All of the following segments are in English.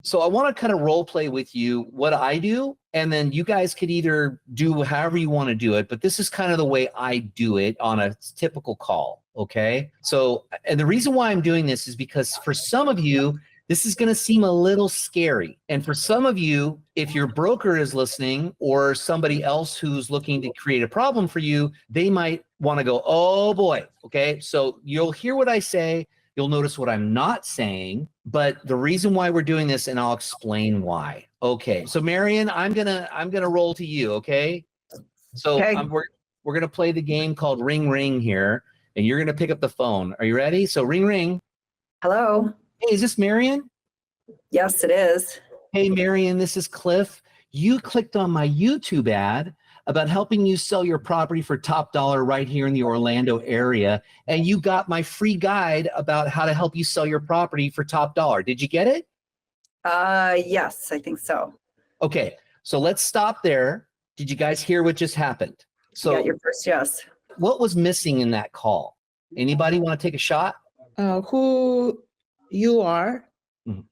So I want to kind of role play with you what I do, and then you guys could either do however you want to do it, but this is kind of the way I do it on a typical call, okay? So, and the reason why I'm doing this is because for some of you, this is going to seem a little scary. And for some of you, if your broker is listening or somebody else who's looking to create a problem for you, they might want to go, oh boy, okay? So you'll hear what I say. You'll notice what I'm not saying, but the reason why we're doing this, and I'll explain why. Okay, so Marion, I'm gonna roll to you. Okay, so Okay. we're gonna play the game called Ring Ring here, and you're gonna pick up the phone. Are you ready? So ring ring. Hello. Hey, is this Marion? Yes, it is. Hey, Marion, this is Cliff. You clicked on my YouTube ad about helping you sell your property for top dollar right here in the Orlando area. And you got my free guide about how to help you sell your property for top dollar. Did you get it? Yes, I think so. Okay, so let's stop there. Did you guys hear what just happened? So Yeah, your first yes. what was missing in that call? Anybody want to take a shot? Who you are, Mhm.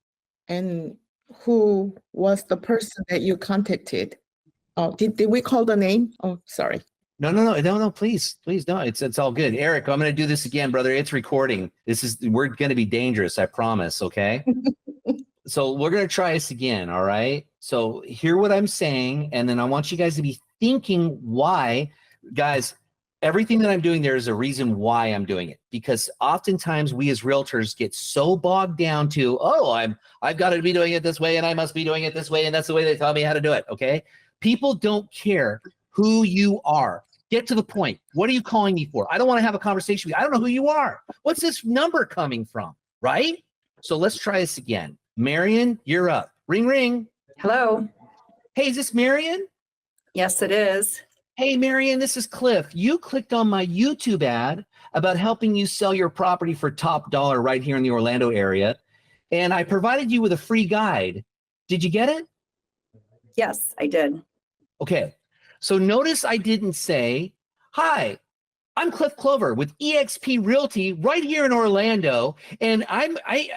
and who was the person that you contacted? Oh, did we call the name? Oh, sorry. No, please, no, it's all good. Eric, I'm going to do this again, brother. It's recording. We're going to be dangerous, I promise, okay? So we're going to try this again, all right? So hear what I'm saying, and then I want you guys to be thinking why. Guys, everything that I'm doing there is a reason why I'm doing it, because oftentimes we as realtors get so bogged down to, oh, I've got to be doing it this way, and I must be doing it this way, and that's the way they taught me how to do it, okay? People don't care who you are. Get to the point. What are you calling me for? I don't want to have a conversation with you. I don't know who you are. What's this number coming from, right? So let's try this again. Marion, you're up. Ring, ring. Hello. Hey, is this Marion? Yes, it is. Hey, Marion, this is Cliff. You clicked on my YouTube ad about helping you sell your property for top dollar right here in the Orlando area, and I provided you with a free guide. Did you get it? Yes, I did. Okay, so notice I didn't say, hi, I'm Cliff Clover with eXp Realty right here in Orlando, and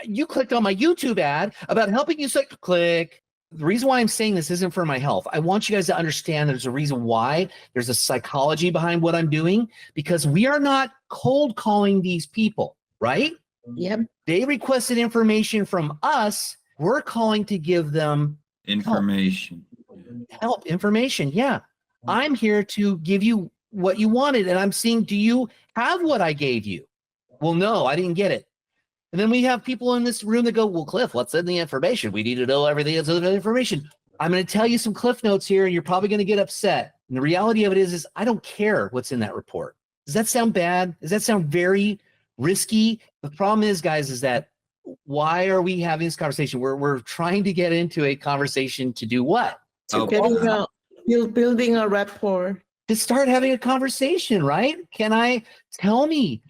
you clicked on my YouTube ad about helping you click. The reason why I'm saying this isn't for my health. I want you guys to understand there's a reason why. There's a psychology behind what I'm doing, because we are not cold calling these people, right? Yep. They requested information from us. We're calling to give them information. Help, information. Yeah. I'm here to give you what you wanted. And I'm seeing, do you have what I gave you? Well, no, I didn't get it. And then we have people in this room that go, well, Cliff, what's in the information? We need to know everything that's in the information. I'm going to tell you some Cliff notes here, and you're probably going to get upset. And the reality of it is I don't care what's in that report. Does that sound bad? Does that sound very risky? The problem is, guys, is that why are we having this conversation? We're trying to get into a conversation to do what? Building a rapport. To start having a conversation, right? Tell me,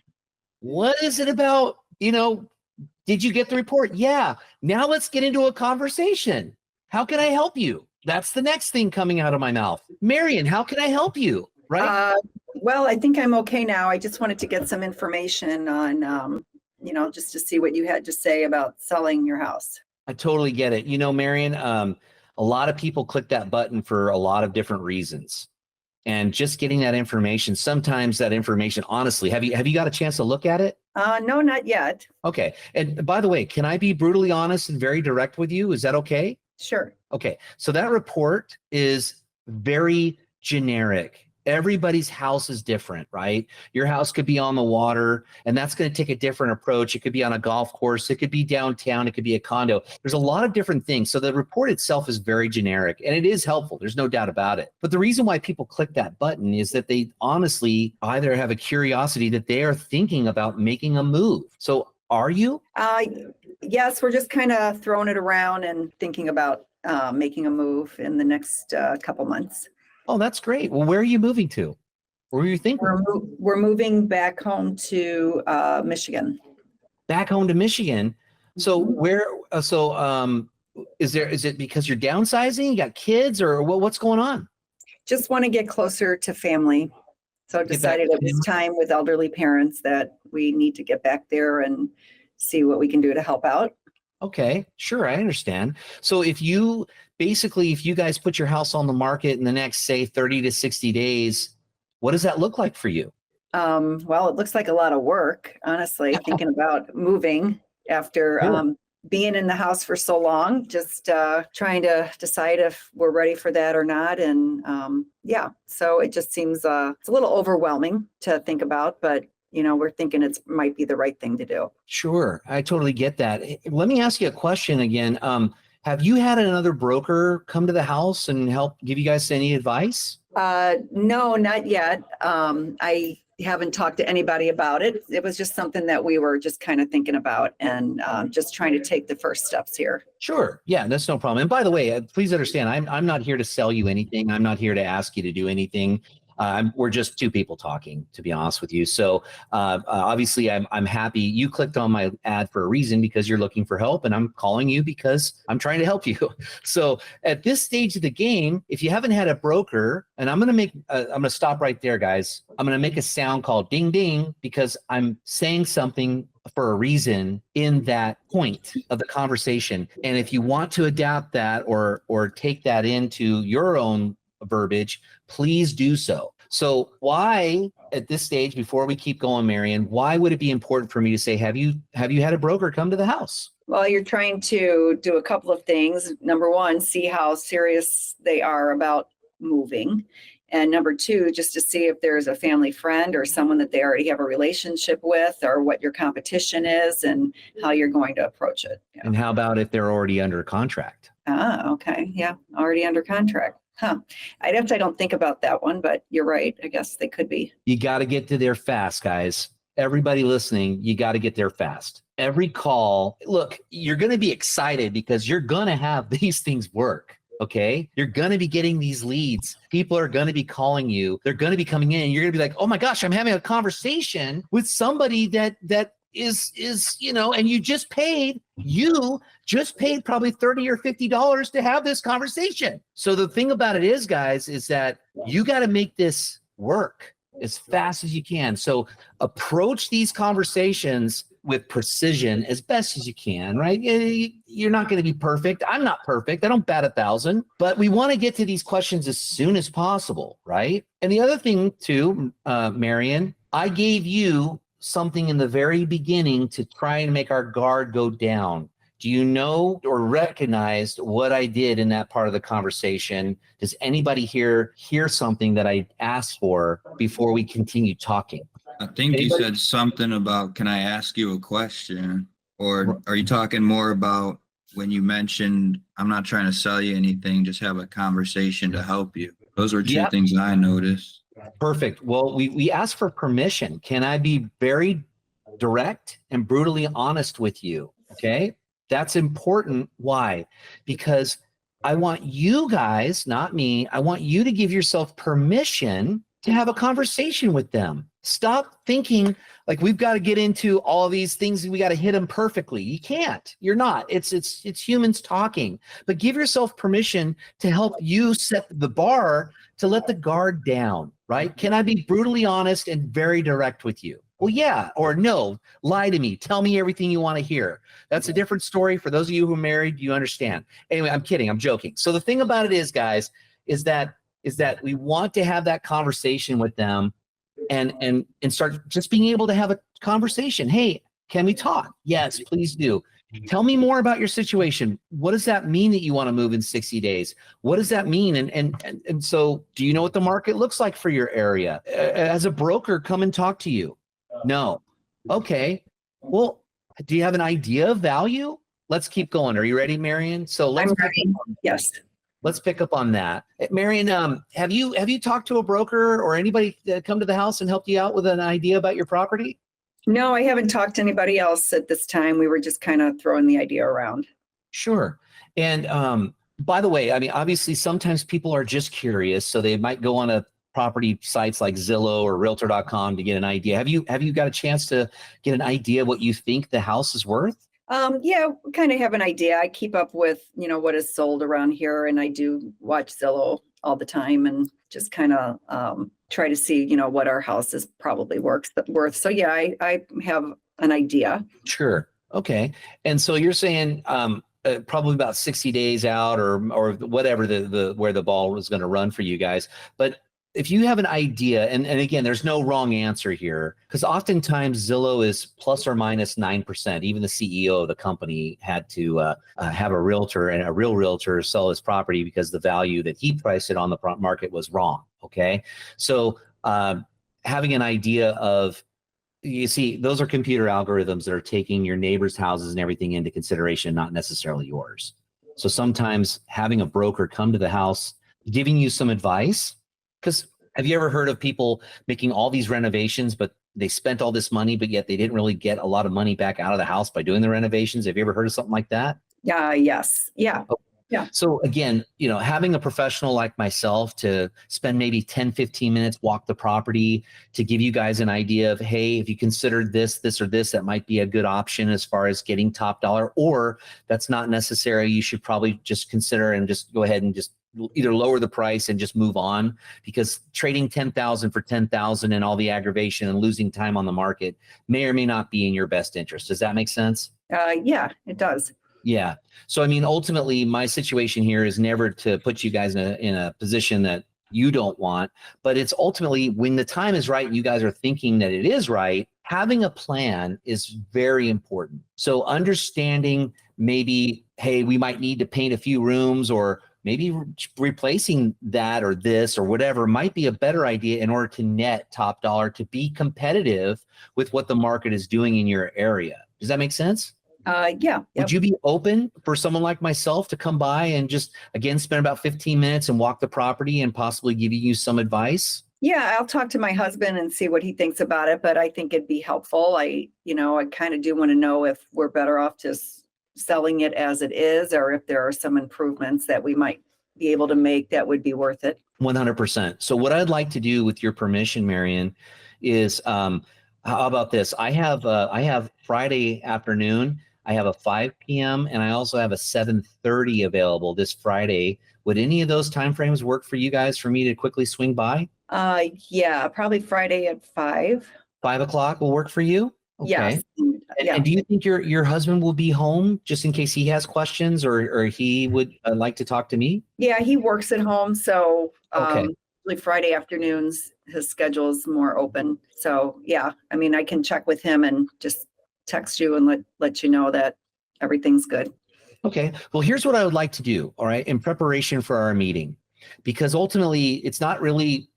what is it about? Did you get the report? Yeah. Now let's get into a conversation. How can I help you? That's the next thing coming out of my mouth. Marion, how can I help you? Right? Well, I think I'm okay now. I just wanted to get some information on, just to see what you had to say about selling your house. I totally get it. Marion, a lot of people click that button for a lot of different reasons. And just getting that information, sometimes that information, honestly, have you got a chance to look at it? No, not yet. Okay. And by the way, can I be brutally honest and very direct with you? Is that okay? Sure. Okay. So that report is very generic. Everybody's house is different, right? Your house could be on the water, and that's going to take a different approach. It could be on a golf course. It could be downtown. It could be a condo. There's a lot of different things. So the report itself is very generic, and it is helpful. There's no doubt about it. But the reason why people click that button is that they honestly either have a curiosity that they are thinking about making a move. So are you? Yes, we're just kind of throwing it around and thinking about making a move in the next couple months. Oh, that's great. Well, where are you moving to? Where are you thinking? We're moving back home to Michigan. Back home to Michigan. So is it because you're downsizing? You got kids, or what's going on? Just want to get closer to family. So decided it was time with elderly parents that we need to get back there and see what we can do to help out. Okay, sure, I understand. So if you guys put your house on the market in the next, say, 30 to 60 days, what does that look like for you? Well, it looks like a lot of work, honestly, thinking about moving after Sure. being in the house for so long, just trying to decide if we're ready for that or not. And yeah, so it just seems it's a little overwhelming to think about, but we're thinking it might be the right thing to do. Sure, I totally get that. Let me ask you a question again. Have you had another broker come to the house and help give you guys any advice? No, not yet. I haven't talked to anybody about it. It was just something that we were just kind of thinking about and just trying to take the first steps here. Sure. Yeah, that's no problem. And by the way, please understand, I'm not here to sell you anything. I'm not here to ask you to do anything. We're just two people talking, to be honest with you. So obviously, I'm happy you clicked on my ad for a reason, because you're looking for help, and I'm calling you because I'm trying to help you. So at this stage of the game, if you haven't had a broker, and I'm going to stop right there, guys. I'm going to make a sound called ding ding, because I'm saying something for a reason in that point of the conversation. And if you want to adapt that or take that into your own verbiage, please do so. So why at this stage, before we keep going, Marion, why would it be important for me to say, have you had a broker come to the house? Well, you're trying to do a couple of things. Number one, see how serious they are about moving. And number two, just to see if there's a family friend or someone that they already have a relationship with, or what your competition is and how you're going to approach it. Yeah. And how about if they're already under contract? Okay. Yeah. Already under contract. I don't think about that one, but you're right. I guess they could be. You got to get to there fast, guys. Everybody listening, you got to get there fast. Every call, look, you're going to be excited because you're going to have these things work. Okay. You're going to be getting these leads. People are going to be calling you. They're going to be coming in. You're going to be like, oh my gosh, I'm having a conversation with somebody that is, and you just paid probably $30 or $50 to have this conversation. So the thing about it is, guys, is that you got to make this work as fast as you can. So approach these conversations with precision as best as you can, right? You're not going to be perfect. I'm not perfect. I don't bat 1,000, but we want to get to these questions as soon as possible, right? And the other thing too, Marion, I gave you something in the very beginning to try and make our guard go down. Do you know or recognize what I did in that part of the conversation? Does anybody here hear something that I asked for before we continue talking? I think you said something about, can I ask you a question? Or are you talking more about when you mentioned, I'm not trying to sell you anything, just have a conversation to help you? Those were two things I noticed. Perfect. Well, we asked for permission. Can I be very direct and brutally honest with you? Okay. That's important. Why? Because I want you guys, not me, I want you to give yourself permission to have a conversation with them. Stop thinking like we've got to get into all these things and we got to hit them perfectly. You can't. You're not. It's humans talking. But give yourself permission to help you set the bar to let the guard down, right? Can I be brutally honest and very direct with you? Well, yeah, or no, lie to me. Tell me everything you want to hear. That's a different story. For those of you who are married, you understand. Anyway, I'm kidding. I'm joking. So the thing about it is, guys, is that we want to have that conversation with them and start just being able to have a conversation. Hey, can we talk? Yes, please do. Tell me more about your situation. What does that mean that you want to move in 60 days? What does that mean? And so do you know what the market looks like for your area? As a broker, come and talk to you. No. Okay. Well, do you have an idea of value? Let's keep going. Are you ready, Marion? So I'm ready. Yes. Let's pick up on that. Marion, have you talked to a broker or anybody that come to the house and helped you out with an idea about your property? No, I haven't talked to anybody else at this time. We were just kind of throwing the idea around. Sure. And by the way, I mean, obviously sometimes people are just curious, so they might go on a property sites like Zillow or Realtor.com to get an idea. Have you got a chance to get an idea what you think the house is worth? Yeah, we kind of have an idea. I keep up with, what is sold around here, and I do watch Zillow all the time and just kind of try to see, what our house is probably worth. So yeah, I have an idea. Sure. Okay. And so you're saying probably about 60 days out or whatever the where the ball was going to run for you guys. But if you have an idea, and again, there's no wrong answer here, because oftentimes Zillow is plus or minus 9%. Even the CEO of the company had to have a realtor and a real realtor sell his property because the value that he priced it on the market was wrong. Okay. So having an idea of, you see, those are computer algorithms that are taking your neighbors' houses and everything into consideration, not necessarily yours. So sometimes having a broker come to the house, giving you some advice, because have you ever heard of people making all these renovations, but they spent all this money, but yet they didn't really get a lot of money back out of the house by doing the renovations? Have you ever heard of something like that? Yes. Yeah. Yeah. So again, having a professional like myself to spend maybe 10, 15 minutes, walk the property to give you guys an idea of, hey, if you considered this, or this, that might be a good option as far as getting top dollar, or that's not necessary. You should probably just consider and just go ahead and just either lower the price and just move on, because trading 10,000 for 10,000 and all the aggravation and losing time on the market may or may not be in your best interest. Does that make sense? Yeah, it does. Yeah. So, I mean, ultimately, my situation here is never to put you guys in a position that you don't want, but it's ultimately when the time is right, you guys are thinking that it is right, having a plan is very important. So understanding maybe, hey, we might need to paint a few rooms, or maybe replacing that or this or whatever might be a better idea in order to net top dollar, to be competitive with what the market is doing in your area. Does that make sense? Yeah. Would you be open for someone like myself to come by and just, again, spend about 15 minutes and walk the property and possibly give you some advice? Yeah, I'll talk to my husband and see what he thinks about it, but I think it'd be helpful. I kind of do want to know if we're better off just selling it as it is, or if there are some improvements that we might be able to make that would be worth it. 100%. So what I'd like to do, with your permission, Marion, is how about this? I have Friday afternoon. I have a 5 p.m. and I also have a 7:30 available this Friday. Would any of those timeframes work for you guys for me to quickly swing by? Yeah, probably Friday at 5. 5 o'clock will work for you? Okay. Yes. Yeah. And do you think your husband will be home just in case he has questions, or he would like to talk to me? Yeah, he works at home, so Okay. usually Friday afternoons his schedule is more open. So yeah, I mean, I can check with him and just text you and let you know that everything's good. Okay. Well, here's what I would like to do, all right, in preparation for our meeting, because ultimately it's not really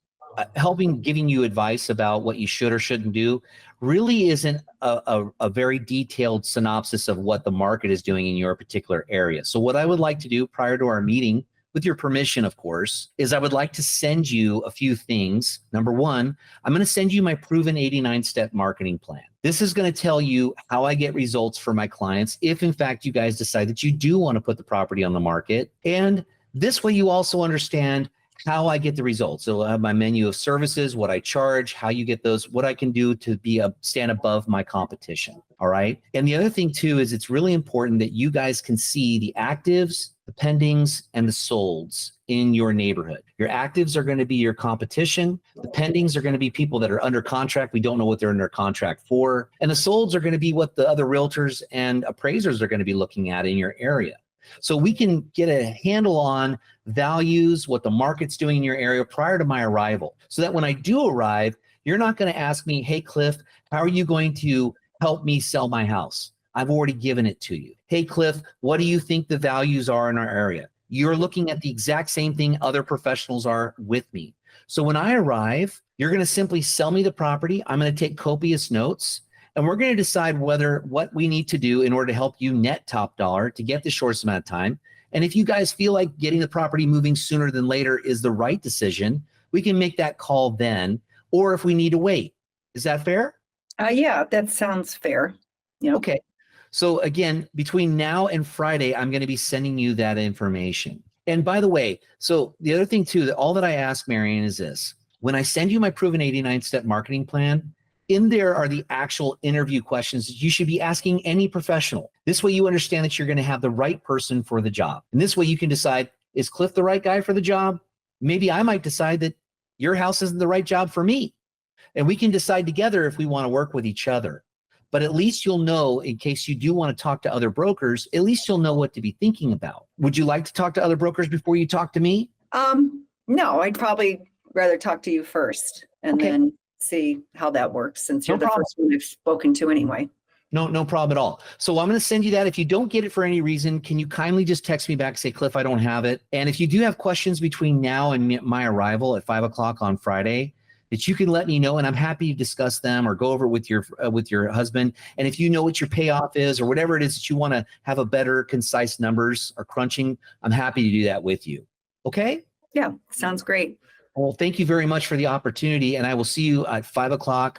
giving you advice about what you should or shouldn't do, really isn't a very detailed synopsis of what the market is doing in your particular area. So what I would like to do prior to our meeting, with your permission, of course, is I would like to send you a few things. Number one, I'm going to send you my proven 89-step marketing plan. This is going to tell you how I get results for my clients if, in fact, you guys decide that you do want to put the property on the market. And this way you also understand how I get the results. So I'll have my menu of services, what I charge, how you get those, what I can do to stand above my competition. All right. And the other thing too is it's really important that you guys can see the actives, the pendings, and the solds in your neighborhood. Your actives are going to be your competition. The pendings are going to be people that are under contract. We don't know what they're under contract for. And the solds are going to be what the other realtors and appraisers are going to be looking at in your area. So we can get a handle on values, what the market's doing in your area prior to my arrival, so that when I do arrive, you're not going to ask me, hey, Cliff, how are you going to help me sell my house? I've already given it to you. Hey, Cliff, what do you think the values are in our area? You're looking at the exact same thing other professionals are with me. So when I arrive, you're going to simply sell me the property. I'm going to take copious notes. And we're going to decide what we need to do in order to help you net top dollar to get the shortest amount of time. And if you guys feel like getting the property moving sooner than later is the right decision, we can make that call then, or if we need to wait. Is that fair? Yeah, that sounds fair. Yeah. Okay. So again, between now and Friday, I'm going to be sending you that information. And by the way, so the other thing too, that all that I ask, Marion, is this: when I send you my proven 89-step marketing plan, in there are the actual interview questions that you should be asking any professional. This way you understand that you're going to have the right person for the job. And this way you can decide, is Cliff the right guy for the job? Maybe I might decide that your house isn't the right job for me. And we can decide together if we want to work with each other. but at least you'll know in case you do want to talk to other brokers, at least you'll know what to be thinking about. Would you like to talk to other brokers before you talk to me? No, I'd probably rather talk to you first and Okay. then see how that works since No you're the problem. first one I've spoken to anyway. No problem at all. So I'm going to send you that. If you don't get it for any reason, can you kindly just text me back, say, Cliff, I don't have it. And if you do have questions between now and my arrival at 5:00 on Friday, that you can let me know, and I'm happy to discuss them or go over it with your husband. And if you know what your payoff is or whatever it is that you want to have a better concise numbers or crunching, I'm happy to do that with you. Okay? Yeah, sounds great. Well, thank you very much for the opportunity, and I will see you at 5:00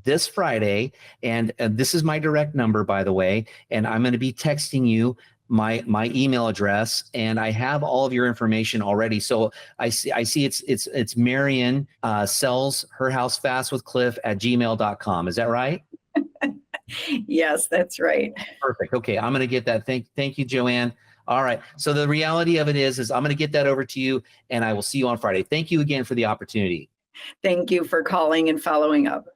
this Friday. And this is my direct number, by the way, and I'm going to be texting you my email address, and I have all of your information already. So I see it's Marion sells her house fast with Cliff at gmail.com. Is that right? Yes, that's right. Perfect. Okay, I'm going to get that. Thank you, Joanne. All right. So the reality of it is I'm going to get that over to you, and I will see you on Friday. Thank you again for the opportunity. Thank you for calling and following up.